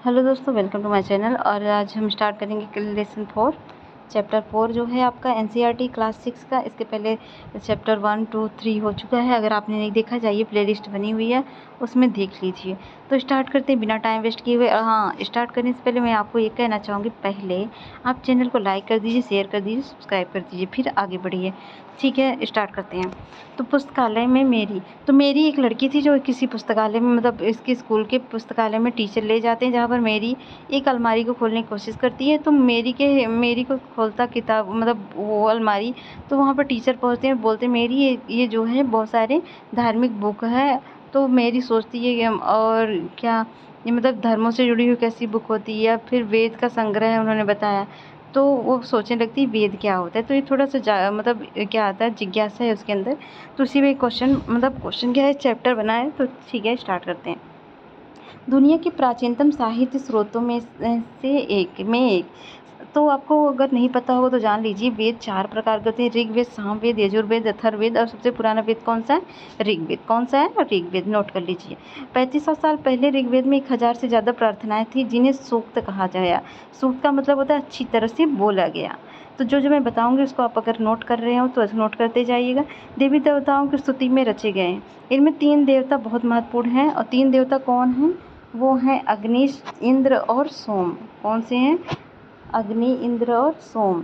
Hello दोस्तों, welcome to my channel. और आज हम स्टार्ट करेंगे लेसन 4 चैप्टर 4 जो है आपका एनसीईआरटी क्लास 6 का। इसके पहले चैप्टर 1, 2, 3 हो चुका है। अगर आपने नहीं देखा, जाइए प्लेलिस्ट बनी हुई है उसमें देख लीजिए। तो स्टार्ट करते हैं बिना टाइम वेस्ट किए हुए। हाँ, स्टार्ट करने से पहले मैं आपको ये कहना चाहूँगी, पहले आप चैनल को लाइक कर दीजिए, शेयर कर दीजिए, सब्सक्राइब कर दीजिए, फिर आगे बढ़िए। ठीक है, स्टार्ट करते हैं। तो पुस्तकालय में मेरी एक लड़की थी जो किसी पुस्तकालय में, मतलब इसके स्कूल के पुस्तकालय में टीचर ले जाते हैं, जहाँ पर मेरी एक अलमारी को खोलने की कोशिश करती है। तो मेरी को खोलता किताब, मतलब वो अलमारी, तो वहाँ पर टीचर पहुँचते हैं, बोलते हैं मेरी ये जो है बहुत सारे धार्मिक बुक है। तो मेरी सोचती है कि और क्या, ये मतलब धर्मों से जुड़ी हुई कैसी बुक होती है, या फिर वेद का संग्रह है उन्होंने बताया। तो वो सोचने लगती है वेद क्या होता है। तो ये थोड़ा सा मतलब क्या आता है, जिज्ञासा है उसके अंदर। तो उसी में क्वेश्चन क्या है, चैप्टर बना है। तो ठीक है, स्टार्ट करते हैं। दुनिया के प्राचीनतम साहित्य स्रोतों में से एक। तो आपको अगर नहीं पता होगा तो जान लीजिए, वेद 4 प्रकार के होते हैं: ऋग्वेद, सामवेद, यजुर्वेद, अथर्ववेद, और सबसे पुराना वेद कौन सा है? ऋग्वेद। कौन सा है? ऋग्वेद। नोट कर लीजिए। 3500 साल पहले ऋग्वेद में 1000 से ज़्यादा प्रार्थनाएं थी, जिन्हें सूक्त कहा गया। सूक्त का मतलब होता है अच्छी तरह से बोला गया। तो जो मैं बताऊंगी उसको आप अगर नोट कर रहे हो तो नोट करते जाइएगा। देवी देवताओं की स्तुति में रचे गए। इनमें 3 देवता बहुत महत्वपूर्ण हैं, और 3 देवता कौन हैं? वो हैं अग्नि, इंद्र और सोम। कौन से हैं? अग्नि, इंद्र और सोम।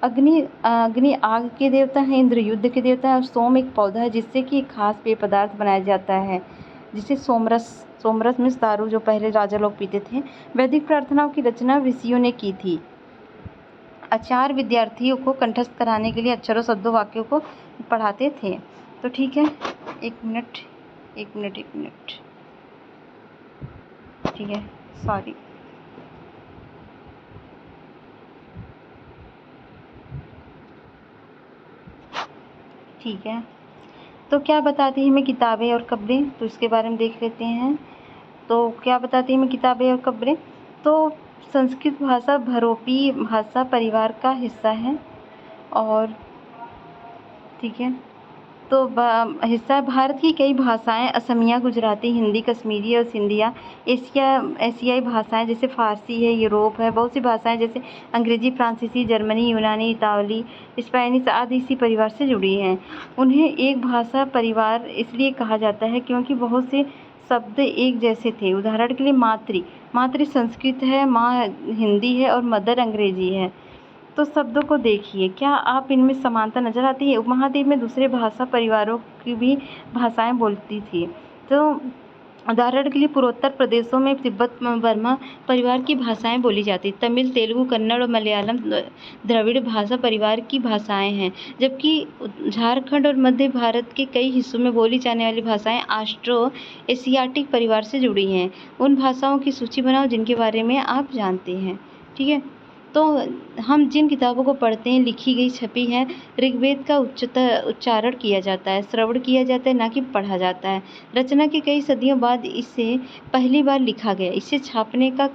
अग्नि आग के देवता हैं, इंद्र युद्ध के देवता है, और सोम एक पौधा है जिससे कि एक खास पेय पदार्थ बनाया जाता है, जिसे सोमरस में दारू जो पहले राजा लोग पीते थे। वैदिक प्रार्थनाओं की रचना ऋषियों ने की थी। आचार्य विद्यार्थियों को कंठस्थ कराने के लिए अक्षरों, शब्दों, वाक्यों को पढ़ाते थे। तो ठीक है, एक मिनट। ठीक है, सॉरी। ठीक है, तो क्या बताती हैं हमें किताबें और कब्रें, तो इसके बारे में देख लेते हैं। तो क्या बताती हैं हमें किताबें और कब्रें? तो संस्कृत भाषा भरोपी भाषा परिवार का हिस्सा है। और ठीक है, तो हिस्सा भारत की कई भाषाएं, असमिया, गुजराती, हिंदी, कश्मीरी और सिंधिया, एशियाई भाषाएं जैसे फारसी है, यूरोप है, बहुत सी भाषाएं जैसे अंग्रेजी, फ्रांसीसी, जर्मनी, यूनानी, इतालवी, स्पेनिश आदि इसी परिवार से जुड़ी हैं। उन्हें एक भाषा परिवार इसलिए कहा जाता है क्योंकि बहुत से शब्द एक जैसे थे। उदाहरण के लिए मातृ संस्कृत है, माँ हिंदी है, और मदर अंग्रेजी है। तो शब्दों को देखिए, क्या आप इनमें समानता नजर आती है? उपमहाद्वीप में दूसरे भाषा परिवारों की भी भाषाएं बोलती थी। तो उदाहरण के लिए पूर्वोत्तर प्रदेशों में तिब्बत बर्मा परिवार की भाषाएं बोली जाती। तमिल, तेलुगु, कन्नड़ और मलयालम द्रविड़ भाषा परिवार की भाषाएं हैं, जबकि झारखंड और मध्य भारत के कई हिस्सों में बोली जाने वाली भाषाएं ऑस्ट्रो एशियाटिक परिवार से जुड़ी हैं। उन भाषाओं की सूची बनाओ जिनके बारे में आप जानते हैं। ठीक है, तो हम जिन किताबों को पढ़ते हैं, लिखी गई, छपी है, ऋग्वेद का उच्चारण किया जाता है, श्रवण किया जाता है, ना कि पढ़ा जाता है। रचना के कई सदियों बाद इसे पहली बार लिखा गया। इसे छापने का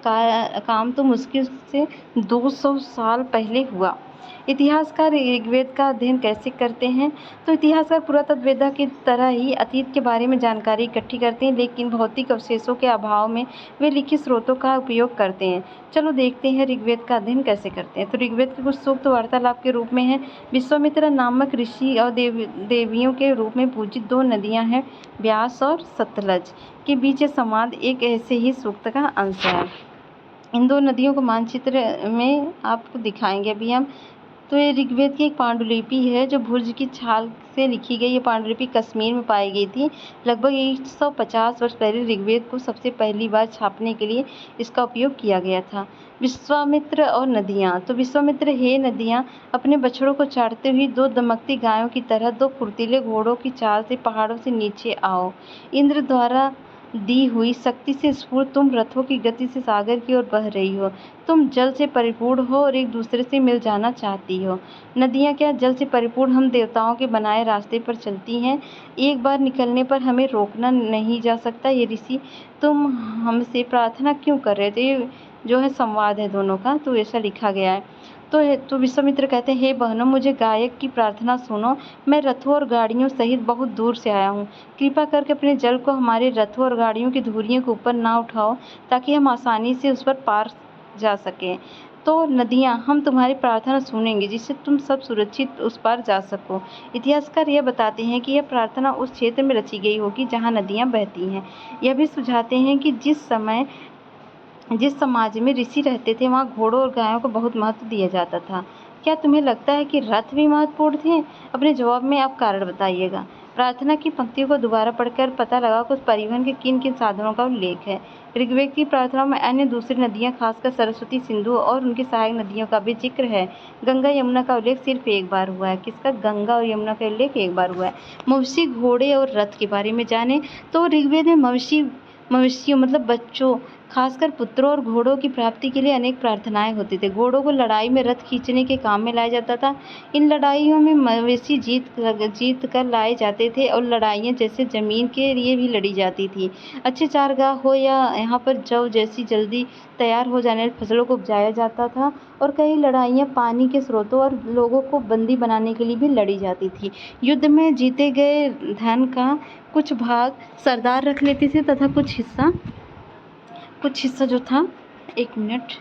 काम तो मुश्किल से 200 साल पहले हुआ। इतिहासकार ऋग्वेद का अध्ययन कैसे करते हैं? तो इतिहासकार पुरातत्ववेदा की तरह ही अतीत के बारे में जानकारी इकट्ठी करते हैं, लेकिन भौतिक अवशेषों के अभाव में वे लिखित स्रोतों का उपयोग करते हैं। चलो देखते हैं ऋग्वेद का अध्ययन कैसे करते हैं। तो ऋग्वेद के कुछ सूक्त वार्तालाप के रूप में हैं। विश्वामित्र नामक ऋषि और देवियों के रूप में पूजित 2 नदियां हैं, ब्यास और सतलज, के बीच संवाद एक ऐसे ही सूक्त का अंश है। इन 2 नदियों को मानचित्र में आपको दिखाएंगे अभी हम। तो ये ऋग्वेद की एक पांडुलिपि है जो भुज की छाल से लिखी गई। ये पांडुलिपि कश्मीर में पाई गई थी। लगभग 150 वर्ष पहले ऋग्वेद को सबसे पहली बार छापने के लिए इसका उपयोग किया गया था। विश्वामित्र और नदियाँ। तो विश्वामित्र, हे नदियाँ, अपने बछड़ों को चाटते हुए 2 दमकती गायों की तरह 2 फुर्तीले घोड़ों की चाल से पहाड़ों से नीचे आओ। इंद्र द्वारा दी हुई शक्ति से स्फूर्त तुम रथों की गति से सागर की ओर बह रही हो। तुम जल से परिपूर्ण हो और एक दूसरे से मिल जाना चाहती हो। नदियाँ क्या, जल से परिपूर्ण हम देवताओं के बनाए रास्ते पर चलती हैं। एक बार निकलने पर हमें रोकना नहीं जा सकता। ये ऋषि, तुम हमसे प्रार्थना क्यों कर रहे थे? ये जो है संवाद है दोनों का, तो ऐसा लिखा गया है। तो विश्वामित्र कहते हैं, हे बहनों, मुझे गायक की प्रार्थना सुनो। मैं रथों और गाड़ियों सहित बहुत दूर से आया हूँ। कृपा करके अपने जल को हमारे रथों और गाड़ियों की धुरियों के ऊपर ना उठाओ, ताकि हम आसानी से उस पर पार जा सकें। तो नदियाँ, हम तुम्हारी प्रार्थना सुनेंगे, जिससे तुम सब सुरक्षित उस पार जा सको। इतिहासकार यह बताते हैं कि यह प्रार्थना उस क्षेत्र में रची गई होगी जहाँ नदियाँ बहती हैं। यह भी सुझाते हैं कि जिस समाज में ऋषि रहते थे, वहाँ घोड़ों और गायों को बहुत महत्व दिया जाता था। क्या तुम्हें लगता है कि रथ भी महत्वपूर्ण थे? अपने जवाब में आप कारण बताइएगा। प्रार्थना की पंक्तियों को दोबारा पढ़कर पता लगा कि उस परिवहन के किन किन साधनों का उल्लेख है। ऋग्वेद की प्रार्थना में अन्य दूसरी नदियाँ, खासकर सरस्वती, सिंधु और उनकी सहायक नदियों का भी जिक्र है। गंगा यमुना का उल्लेख सिर्फ एक बार हुआ है। किसका? गंगा और यमुना का उल्लेख एक बार हुआ है। मवेशी, घोड़े और रथ के बारे में जाने तो ऋग्वेद में मवेशियों मतलब बच्चों, खासकर पुत्रों और घोड़ों की प्राप्ति के लिए अनेक प्रार्थनाएं होती थी। घोड़ों को लड़ाई में रथ खींचने के काम में लाया जाता था। इन लड़ाइयों में मवेशी जीत कर लाए जाते थे और लड़ाइयाँ जैसे जमीन के लिए भी लड़ी जाती थी। अच्छे चारागाह हो या यहाँ पर जौ जैसी जल्दी तैयार हो जाने वाली फसलों को उपजाया जाता था। और कई लड़ाइयाँ पानी के स्रोतों और लोगों को बंदी बनाने के लिए भी लड़ी जाती थी। युद्ध में जीते गए धन का कुछ भाग सरदार रख लेते थे तथा कुछ हिस्सा जो था, एक मिनट,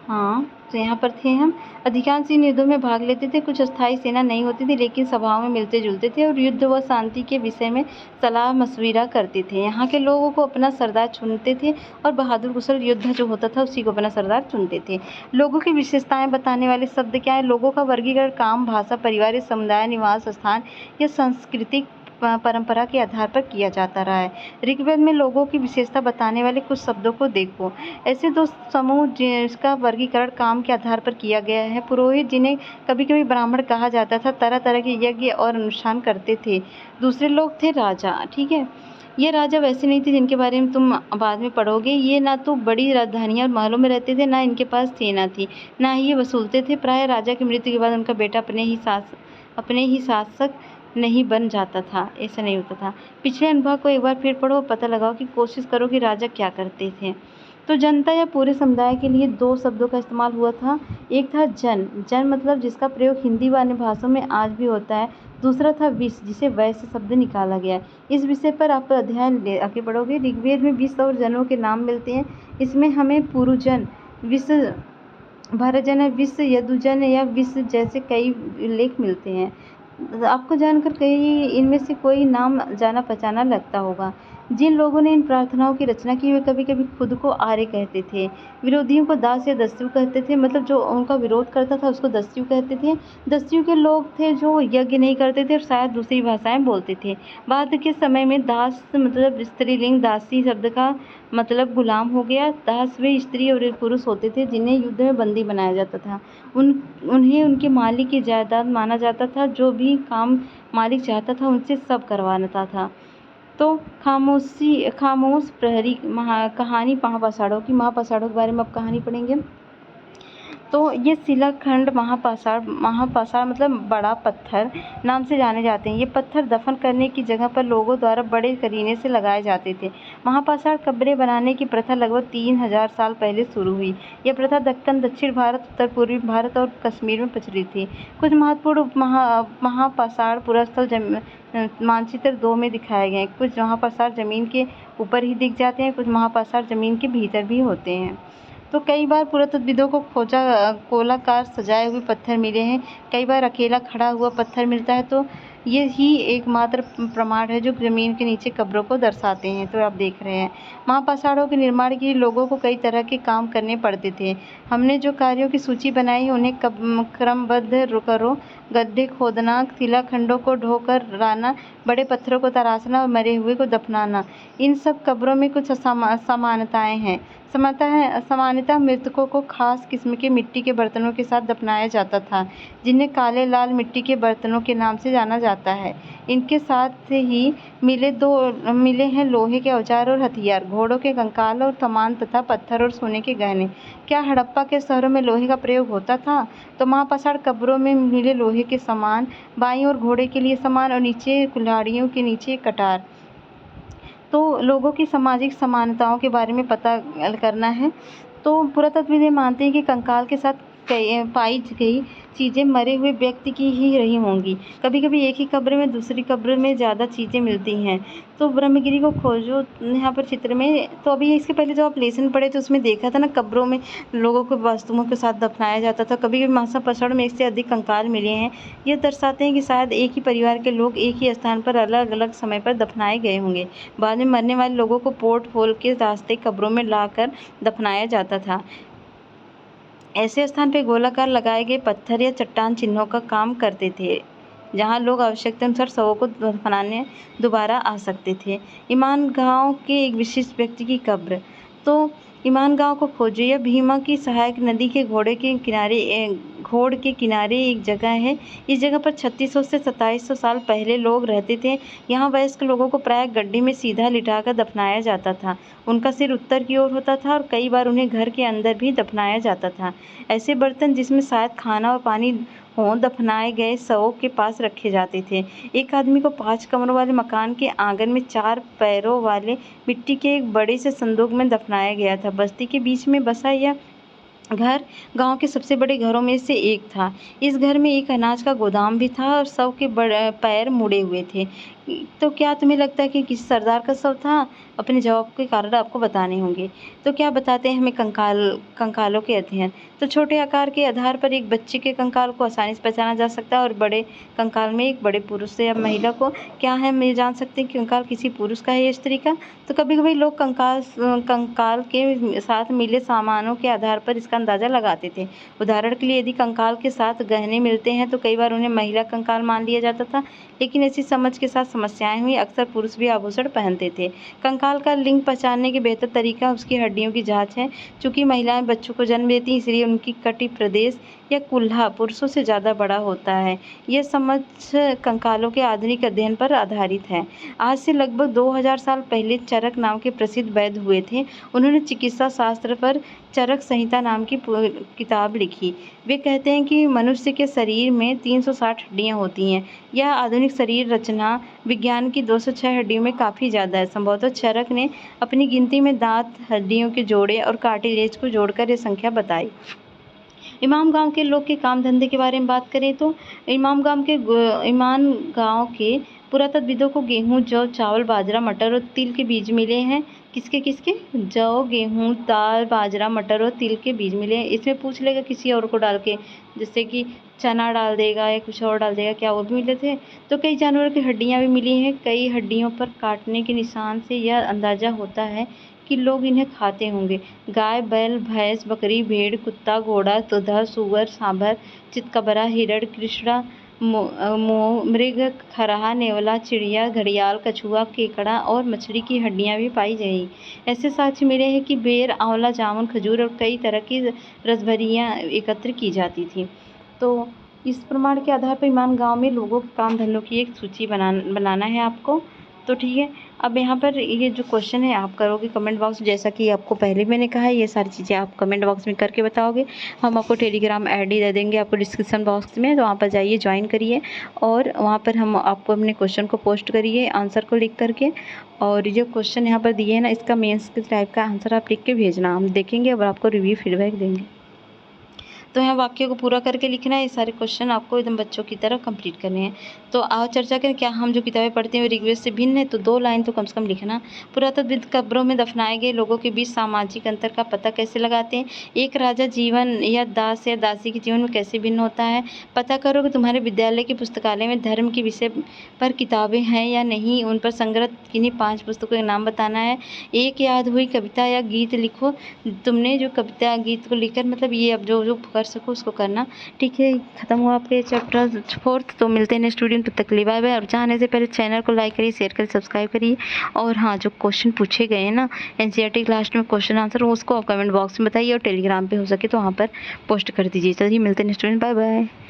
हाँ, तो यहाँ पर थे हम। अधिकांश इन युद्धों में भाग लेते थे। कुछ अस्थायी सेना नहीं होती थी, लेकिन सभाओं में मिलते जुलते थे और युद्ध व शांति के विषय में सलाह मशविरा करते थे। यहाँ के लोगों को अपना सरदार चुनते थे और बहादुर कुशल योद्धा जो होता था उसी को अपना सरदार चुनते थे। लोगों की विशेषताएं बताने वाले शब्द क्या है? लोगों का वर्गीकरण काम, भाषा, परिवार, समुदाय, निवास स्थान या सांस्कृतिक परंपरा के आधार पर किया जाता रहा है। ऋग्वेद में लोगों की विशेषता बताने वाले कुछ शब्दों को देखो। ऐसे दो समूह जिसका वर्गीकरण काम के आधार पर किया गया है। पुरोहित, जिन्हें कभी कभी ब्राह्मण कहा जाता था, तरह तरह के यज्ञ और अनुष्ठान करते थे। दूसरे लोग थे राजा। ठीक है, ये राजा वैसे नहीं थे जिनके बारे में तुम बाद में पढ़ोगे। ये ना तो बड़ी राजधानियां और महलों में रहते थे, ना इनके पास सेना थी, ना ही ये वसूलते थे। प्राय राजा की मृत्यु के बाद उनका बेटा अपने ही शासक नहीं बन जाता था, ऐसा नहीं होता था। पिछले अनुभव को एक बार फिर पढ़ो, पता लगाओ कि कोशिश करो कि राजा क्या करते थे। तो जनता या पूरे समुदाय के लिए दो शब्दों का इस्तेमाल हुआ था। एक था जन मतलब जिसका प्रयोग हिंदी व अन्य भाषाओं में आज भी होता है। दूसरा था विश्व, जिसे वैश्य शब्द निकाला गया है। इस विषय पर आप अध्ययन आगे बढ़ोगे। ऋग्वेद में विश्व और जनों के नाम मिलते हैं। इसमें हमें पुरुजन, विश्व, भरजन, विश्व, यदुजन या विश्व जैसे कई उल्लेख मिलते हैं। आपको जानकर कहीं इनमें से कोई नाम जाना पहचाना लगता होगा। जिन लोगों ने इन प्रार्थनाओं की रचना की वे कभी कभी खुद को आर्य कहते थे। विरोधियों को दास या दस्यु कहते थे, मतलब जो उनका विरोध करता था उसको दस्यु कहते थे। दस्यु के लोग थे जो यज्ञ नहीं करते थे और शायद दूसरी भाषाएं बोलते थे। बाद के समय में दास मतलब स्त्रीलिंग, दासी शब्द का मतलब गुलाम हो गया। दास वे स्त्री और पुरुष होते थे जिन्हें युद्ध में बंदी बनाया जाता था। उन्हें उनके मालिक की जायदाद माना जाता था। जो भी काम मालिक चाहता था उनसे सब करवाता था। तो खामोश प्रहरी कहानी महापाषाणों के बारे में अब कहानी पढ़ेंगे। तो ये शिलाखंड महापाषाण मतलब बड़ा पत्थर नाम से जाने जाते हैं। ये पत्थर दफन करने की जगह पर लोगों द्वारा बड़े करीने से लगाए जाते थे। महापाषाण कब्रें बनाने की प्रथा लगभग 3000 साल पहले शुरू हुई। यह प्रथा दक्कन, दक्षिण भारत, उत्तर पूर्वी भारत और कश्मीर में प्रचलित थी। कुछ महत्वपूर्ण महापाषाण पुरास्थल मानचित्र 2 में दिखाए गए। कुछ महापाषाण जमीन के ऊपर ही दिख जाते हैं, कुछ महापाषाण जमीन के भीतर भी होते हैं। तो कई बार पुरातत्वविदों को गोलाकार सजाए हुए पत्थर मिले हैं, कई बार अकेला खड़ा हुआ पत्थर मिलता है। तो ये ही एकमात्र प्रमाण है जो जमीन के नीचे कब्रों को दर्शाते हैं। तो आप देख रहे हैं महापाषाणों के निर्माण के लिए लोगों को कई तरह के काम करने पड़ते थे। हमने जो कार्यों की सूची बनाई उन्हें क्रमबद्ध करो। गड्ढे खोदना, शिलाखंडों को ढोकर लाना, बड़े पत्थरों को तराशना और मरे हुए को दफनाना। इन सब कब्रों में कुछ समानताएं हैं। सामान्यतः मृतकों को खास किस्म के मिट्टी के बर्तनों के साथ दफनाया जाता था, जिन्हें काले लाल मिट्टी के बर्तनों के नाम से जाना जाता है। इनके साथ ही मिले हैं लोहे के औजार और हथियार, घोड़ों के कंकाल और कमान तथा पत्थर और सोने के गहने। क्या हड़प्पा के शहरों में लोहे का प्रयोग होता था? तो महापाषाण कब्रों में मिले लोहे के सामान, बाईं और घोड़े के लिए सामान और नीचे कुल्हाड़ियों के नीचे कटार। तो लोगों की सामाजिक समानताओं के बारे में पता करना है। तो पुरातत्वविद मानते हैं कि कंकाल के साथ पाई गई चीज़ें मरे हुए व्यक्ति की ही रही होंगी। कभी कभी एक ही कब्र में दूसरी कब्र में ज़्यादा चीज़ें मिलती हैं। तो ब्रह्मगिरी को खोजो यहाँ पर चित्र में। तो अभी इसके पहले जो आप लेसन पढ़े थे उसमें देखा था ना, कब्रों में लोगों को वस्तुओं के साथ दफनाया जाता था। कभी कभी महासापसड़ में एक से अधिक कंकाल मिले हैं। ये दर्शाते हैं कि शायद एक ही परिवार के लोग एक ही स्थान पर अलग अलग समय पर दफनाए गए होंगे। बाद में मरने वाले लोगों को पोर्ट होल के रास्ते कब्रों में लाकर दफनाया जाता था। ऐसे स्थान पर गोलाकार लगाए गए पत्थर या चट्टान चिन्हों का काम करते थे, जहां लोग आवश्यकता अनुसार शवों को दफनाने दोबारा आ सकते थे। ईमान गांव के एक विशिष्ट व्यक्ति की कब्र। तो ईमान गांव को खोजो। यह भीमा की सहायक नदी के घोड़ के किनारे एक जगह है। इस जगह पर 3600 से 2700 साल पहले लोग रहते थे। यहाँ वयस्क लोगों को प्रायः गड्ढे में सीधा लिटाकर दफनाया जाता था। उनका सिर उत्तर की ओर होता था और कई बार उन्हें घर के अंदर भी दफनाया जाता था। ऐसे बर्तन जिसमें शायद खाना और पानी हों दफनाए गए शवों के पास रखे जाते थे। एक आदमी को 5 कमरों वाले मकान के आंगन में 4 पैरों वाले मिट्टी के एक बड़े से संदूक में दफनाया गया था। बस्ती के बीच में बसा यह घर गांव के सबसे बड़े घरों में से एक था। इस घर में एक अनाज का गोदाम भी था और शव के पैर मुड़े हुए थे। तो क्या तुम्हें लगता है कि किसी सरदार का शव था? अपने जवाब के कारण आपको बताने होंगे। तो क्या बताते हैं हमें कंकालों के अध्ययन। तो छोटे आकार के आधार पर एक बच्चे के कंकाल को आसानी से पहचाना जा सकता है और बड़े कंकाल में एक बड़े पुरुष या महिला को। क्या है, हम ये जान सकते हैं कि कंकाल किसी पुरुष का है या स्त्री का। तो कभी कभी लोग कंकाल के साथ मिले सामानों के आधार पर इसका अंदाजा लगाते थे। उदाहरण के लिए यदि कंकाल के साथ गहने मिलते हैं तो कई बार उन्हें महिला कंकाल मान लिया जाता था, लेकिन ऐसी समझ के साथ समस्याएं हुई। अक्सर पुरुष भी आभूषण पहनते थे। कंकाल का लिंग पहचानने के बेहतर तरीका उसकी हड्डियों की जांच है। चूंकि महिलाएं बच्चों को जन्म देती हैं, इसलिए उनकी कटी प्रदेश या कुल्हा पुरुषों से ज़्यादा बड़ा होता है। यह समझ कंकालों के आधुनिक अध्ययन पर आधारित है। आज से लगभग 2000 साल पहले चरक नाम के प्रसिद्ध वैद्य हुए थे। उन्होंने चिकित्सा शास्त्र पर चरक संहिता नाम की किताब लिखी। वे कहते हैं कि मनुष्य के शरीर में 360 हड्डियां होती हैं। यह आधुनिक शरीर रचना विज्ञान की 206 हड्डियों में काफ़ी ज़्यादा है। संभवतः चरक ने अपनी गिनती में दांत, हड्डियों के जोड़े और कार्टिलेज को जोड़कर यह संख्या बताई। इमाम गांव के लोग के काम धंधे के बारे में बात करें तो इमाम गांव के पुरातत्वविदों को गेहूं, जौ, चावल, बाजरा, मटर और तिल के बीज मिले हैं। किसके किसके? जौ, गेहूं, दाल, बाजरा, मटर और तिल के बीज मिले हैं। इसमें पूछ लेगा किसी और को डाल के, जैसे कि चना डाल देगा या कुछ और डाल देगा, क्या वो भी मिले थे? तो कई जानवरों की हड्डियां भी मिली हैं। कई हड्डियों पर काटने के निशान से यह अंदाजा होता है कि लोग इन्हें खाते होंगे। गाय, बैल, भैंस, बकरी, भेड़, कुत्ता, घोड़ा, गधा, सूअर, सांभर, चितकबरा, हिरण, कृष्णा, मृग, खरहा, नेवला, चिड़िया, घड़ियाल, कछुआ, केकड़ा और मछली की हड्डियां भी पाई गई। ऐसे साक्ष्य मिले हैं कि बेर, आंवला, जामुन, खजूर और कई तरह की रसभरियां एकत्र की जाती थी। तो इस प्रमाण के आधार पर ईमान गांव में लोगों के काम धंधों की एक सूची बनाना है आपको। तो ठीक है, अब यहाँ पर ये जो क्वेश्चन है आप करोगे कमेंट बॉक्स, जैसा कि आपको पहले मैंने कहा है, ये सारी चीज़ें आप कमेंट बॉक्स में करके बताओगे। हम आपको टेलीग्राम आईडी दे देंगे आपको डिस्क्रिप्शन बॉक्स में, तो वहाँ पर जाइए, ज्वाइन करिए और वहाँ पर हम आपको अपने क्वेश्चन को पोस्ट करिए आंसर को लिख करके। और जो क्वेश्चन यहाँ पर दिए है ना, इसका मेंस के टाइप का आंसर आप लिख के भेजना, हम देखेंगे और आपको रिव्यू फीडबैक देंगे। तो यहाँ वाक्य को पूरा करके लिखना है। ये सारे क्वेश्चन आपको एकदम बच्चों की तरह कंप्लीट करने हैं। तो आओ चर्चा करें, क्या हम जो किताबें पढ़ते हैं वो ऋग्वेद से भिन्न है? तो 2 लाइन तो कम से कम लिखना। पुरातत्वविद कब्रों में दफनाए गए लोगों के बीच सामाजिक अंतर का पता कैसे लगाते हैं? एक राजा जीवन या दास या दासी के जीवन में कैसे भिन्न होता है? पता करो कि तुम्हारे विद्यालय के पुस्तकालय में धर्म के विषय पर किताबें हैं या नहीं। उन पर संग्रह किन्हीं 5 पुस्तकों के नाम बताना है। एक याद हुई कविता या गीत लिखो। तुमने जो कविता गीत को लिखकर, मतलब ये अब जो कर सको उसको करना। ठीक है, खत्म हुआ आपके चैप्टर 4। तो मिलते हैं नेक्स्ट वीडियो में, तब तक के लिए बाय बाय। और जाने से पहले चैनल को लाइक करिए, शेयर करिए, सब्सक्राइब करिए। और हाँ, जो क्वेश्चन पूछे गए हैं ना एनसीईआरटी क्लास में क्वेश्चन आंसर, उसको आप कमेंट बॉक्स में बताइए और टेलीग्राम पे हो सके तो वहाँ पर पोस्ट कर दीजिए। चलिए मिलते हैं नेक्स्ट वीडियो में, बाय बाय।